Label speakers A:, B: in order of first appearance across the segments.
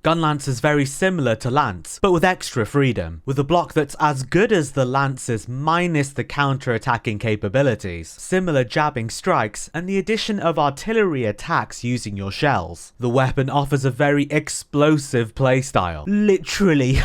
A: Gunlance is very similar to Lance, but with extra freedom, with a block that's as good as the Lance's minus the counter-attacking capabilities, similar jabbing strikes, and the addition of artillery attacks using your shells. The weapon offers a very explosive playstyle. Literally.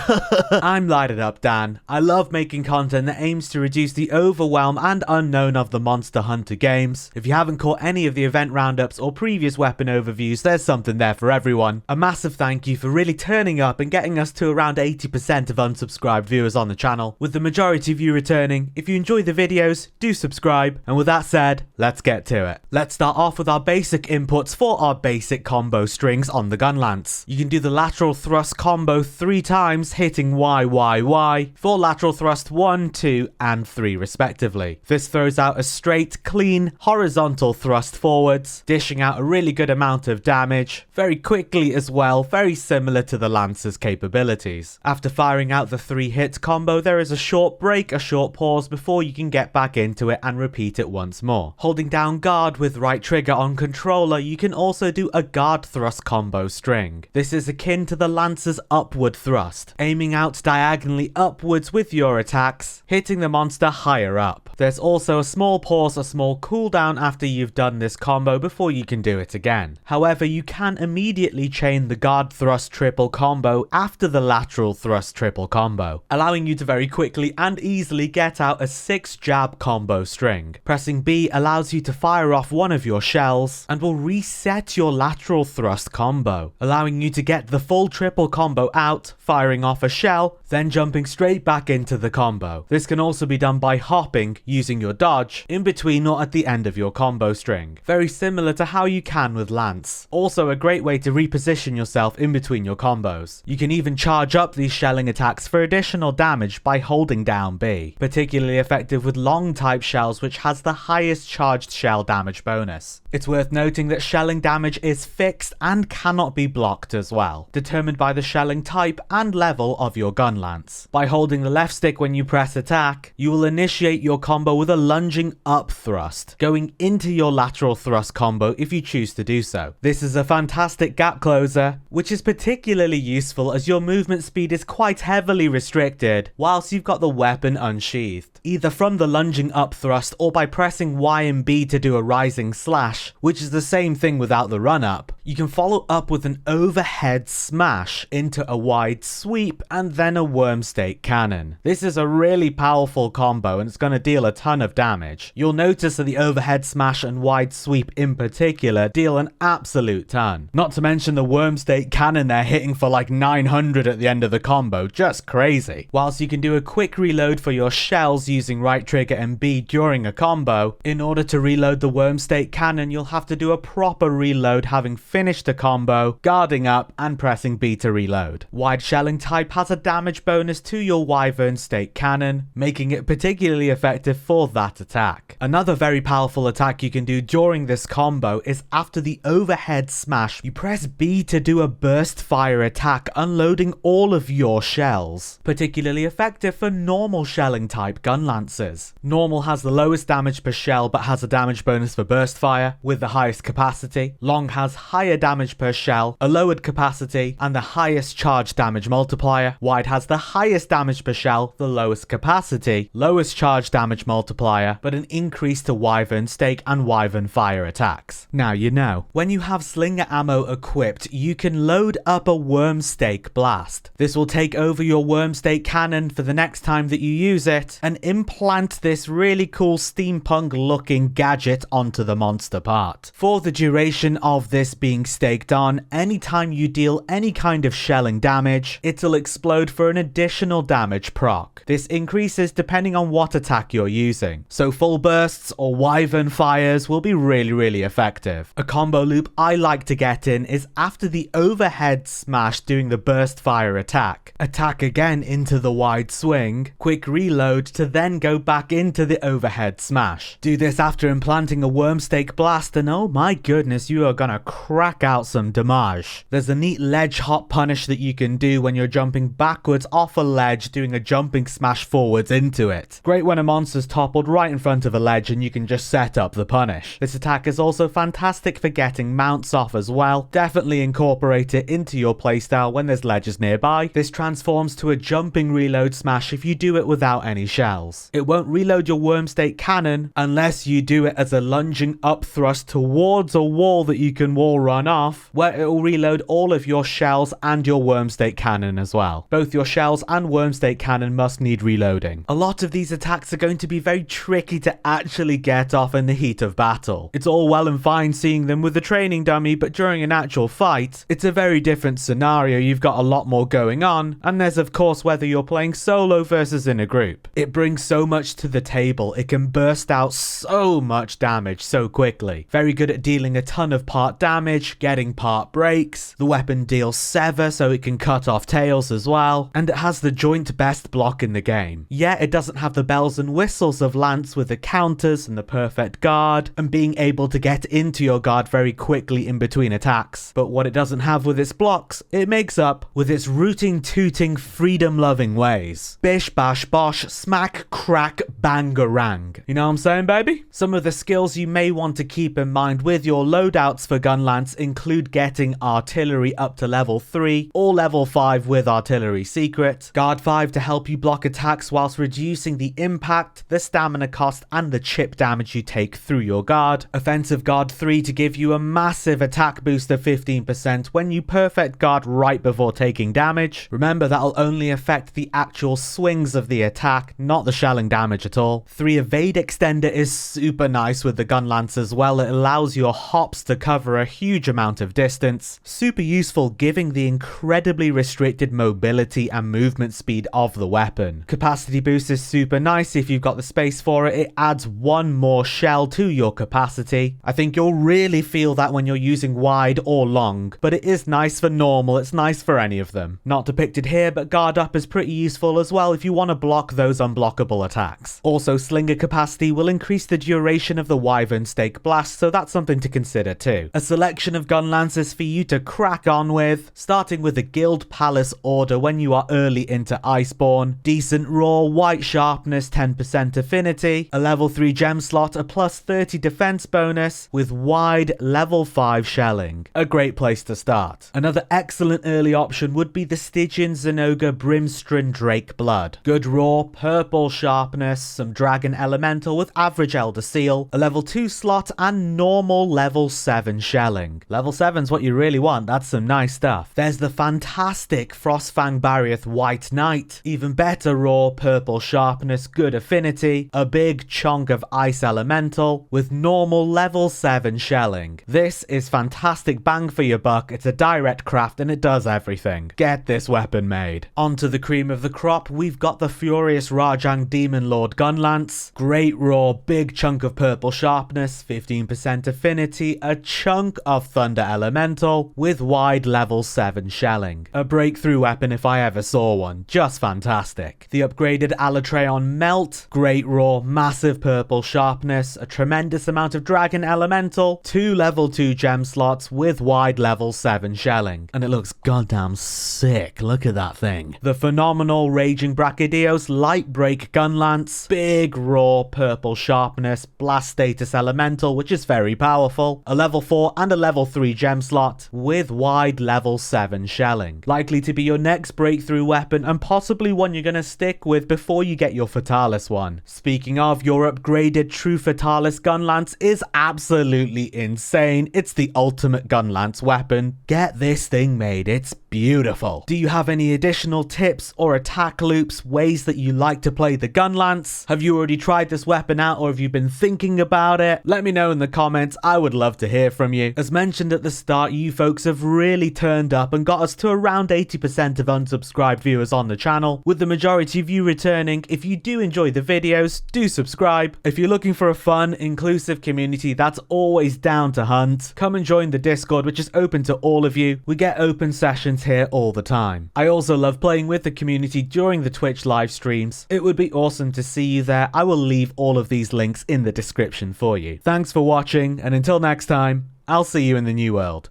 A: I'm lighted up, Dan. I love making content that aims to reduce the overwhelm and unknown of the Monster Hunter games. If you haven't caught any of the event roundups or previous weapon overviews, there's something there for everyone. A massive thank you for really turning up and getting us to around 80% of unsubscribed viewers on the channel, with the majority of you returning. If you enjoy the videos, do subscribe, and with that said, let's get to it. Let's start off with our basic inputs for our basic combo strings on the Gunlance. You can do the lateral thrust combo 3 times, hitting Y, Y, Y, for lateral thrust 1, 2, and 3 respectively. This throws out a straight, clean, horizontal thrust forwards, dishing out a really good amount of damage, very quickly as well, very similar to the Lance's capabilities. After firing out the 3-hit combo, there is a short break, a short pause before you can get back into it and repeat it once more. Holding down guard with right trigger on controller, you can also do a guard thrust combo string. This is akin to the Lance's upward thrust, aiming out diagonally upwards with your attacks, hitting the monster higher up. There's also a small pause, a small cooldown after you've done this combo before you can do it again. However, you can immediately chain the guard thrust triple combo after the lateral thrust triple combo, allowing you to very quickly and easily get out a 6-jab combo string. Pressing B allows you to fire off one of your shells and will reset your lateral thrust combo, allowing you to get the full triple combo out, firing off a shell, then jumping straight back into the combo. This can also be done by hopping, using your dodge, in between or at the end of your combo string. Very similar to how you can with Lance. Also a great way to reposition yourself in between your combos. You can even charge up these shelling attacks for additional damage by holding down B. Particularly effective with long type shells, which has the highest charged shell damage bonus. It's worth noting that shelling damage is fixed and cannot be blocked as well, determined by the shelling type and level of your Gunlance. By holding the left stick when you press attack, you will initiate your combo with a lunging up thrust, going into your lateral thrust combo if you choose to do so. This is a fantastic gap closer, which is particularly useful as your movement speed is quite heavily restricted whilst you've got the weapon unsheathed, either from the lunging up thrust or by pressing Y and B to do a rising slash, which is the same thing without the run up. You can follow up with an overhead smash into a wide sweep and then a Wyvernstake cannon. This is a really powerful combo and it's going to deal a ton of damage. You'll notice that the overhead smash and wide sweep in particular deal an absolute ton. Not to mention the Wyvernstake cannon there hitting for like 900 at the end of the combo, just crazy. Whilst you can do a quick reload for your shells using right trigger and B during a combo, in order to reload the Wyvernstake cannon you'll have to do a proper reload having finished a combo, guarding up and pressing B to reload. Wide shelling type has a damage bonus to your Wyvernstake cannon, making it particularly effective for that attack. Another very powerful attack you can do during this combo is after the overhead smash, you press B to do a burst fire attack, unloading all of your shells. Particularly effective for normal shelling type Gunlances. Normal has the lowest damage per shell but has a damage bonus for burst fire with the highest capacity. Long has higher damage per shell, a lowered capacity, and the highest charge damage multiplier. Wide has the highest damage per shell, the lowest capacity, lowest charge damage multiplier, but an increase to Wyvernstake and Wyvern fire attacks. Now you know, when you have slinger ammo equipped, you can load up a Wyvernstake Blast. This will take over your Wyvernstake cannon for the next time that you use it, and implant this really cool steampunk looking gadget onto the monster part. For the duration of this being staked on, anytime you deal any kind of shelling damage, it'll explode for an additional damage proc. This increases depending on what attack you're using, so full bursts or Wyvern fires will be really effective. A combo loop I like to get in is after the overhead smash doing the burst fire attack. Attack again into the wide swing, quick reload to then go back into the overhead smash. Do this after implanting a Wyvernstake Blast and oh my goodness, you are gonna crack out some damage. There's a neat ledge hop punish that you can do when you're jumping backwards off a ledge doing a jumping smash forwards into it. Great when a monster is toppled right in front of a ledge and you can just set up the punish. This attack is also fantastic for getting mounts off as well. Definitely incorporate it into your playstyle when there's ledges nearby. This transforms to a jumping reload smash if you do it without any shells. It won't reload your Wyvernstake cannon unless you do it as a lunging up thrust towards a wall that you can wall run off, where it will reload all of your shells and your Wyvernstake cannon as well. Both your shells and Wyvernstake cannon must need reloading. A lot of these attacks are going to be very tricky to actually get off in the heat of battle. It's all well and fine seeing them with the training dummy, but during an actual fight, it's a very different scenario. You've got a lot more going on, and there's of course whether you're playing solo versus in a group. It brings so much to the table. It can burst out so much damage so quickly. Very good at dealing a ton of part damage, getting part breaks. The weapon deals sever, so it can cut off tails as well, and it has the joint best block in the game. Yeah, it doesn't have the bells and whistles of Lance with the counters and the perfect guard and being able to get into your guard very quickly in between attacks, but what it doesn't have with its blocks, it makes up with its rooting, tooting, freedom-loving ways. Bish, bash, bosh, smack, crack, bangarang. You know what I'm saying, baby? Some of the skills you may want to keep in mind with your loadouts for Gunlance include getting artillery up to level 3 or level 5 with artillery secret, guard 5 to help you block attacks whilst reducing the impact, the stamina cost and the chip damage you take through your guard, offensive guard 3 to give you a massive attack boost of 15% when you perfect guard right before taking damage. Remember, that'll only affect the actual swings of the attack, not the shelling damage at all. 3 evade extender is super nice with the Gunlance as well. It allows your hops to cover a huge amount of distance. Super useful giving the incredibly restricted mobility and movement speed of the weapon. Capacity boost is super nice if you've got the space for it. It adds 1 more shell to your capacity. I think you'll really feel that when you're using wide or long, but it is nice for normal. It's nice for any of them. Not depicted here, but guard up is pretty useful as well if you want to block those unblockable attacks. Also, slinger capacity will increase the duration of the Wyvernstake Blast, so that's something to consider too. A selection of Gunlances for you to crack on with, starting with the Guild Palace Order when you are early into Iceborne. Decent raw, white sharpness, 10% affinity, a level 3 gem slot, a plus 30 defense bonus with wide level 5 shelling. A great place to start. Another excellent early option would be the Stygian Zinogre Brimstone Drake Blood. Good raw, purple sharpness, some dragon elemental with average Elder Seal, a level 2 slot and normal level 7 shelling. Level 7's what you really want. That's some nice stuff. There's the fantastic Frostfang Barrier White Knight. Even better raw, purple sharpness, good affinity, a big chunk of ice elemental with normal level 7 shelling. This is fantastic bang for your buck. It's a direct craft and it does everything. Get this weapon made. Onto the cream of the crop, we've got the Furious Rajang Demon Lord Gunlance. Great raw, big chunk of purple sharpness, 15% affinity, a chunk of thunder elemental with wide level 7 shelling. A breakthrough weapon if I ever saw one. Just fantastic. The upgraded Alatreon Melt, great raw, massive purple sharpness, a tremendous amount of dragon elemental, 2 level 2 gem slots with wide level 7 shelling. And it looks goddamn sick. Look at that thing. The phenomenal Raging Brachydios Light Break Gunlance, big raw purple sharpness, blast status elemental, which is very powerful, a level 4 and a level 3 gem slot with wide level 7 shelling. Likely to be your next breakthrough weapon and possibly one you're going to stick with before you get your Fatalis one. Speaking of, your upgraded True Fatalis Gunlance is absolutely insane. It's the ultimate Gunlance weapon. Get this thing made. It's beautiful. Do you have any additional tips or attack loops, ways that you like to play the Gunlance? Have you already tried this weapon out or have you been thinking about it? Let me know in the comments. I would love to hear from you. As mentioned at the start, you folks have really turned up and got us to around 80% of unsubscribed viewers on the channel, with the majority of you returning. If you do enjoy the videos, do subscribe. If you're looking for a fun, inclusive community that's always down to hunt, come and join the Discord, which is open to all of you. We get open sessions here all the time. I also love playing with the community during the Twitch live streams. It would be awesome to see you there. I will leave all of these links in the description for you. Thanks for watching, and until next time, I'll see you in the new world.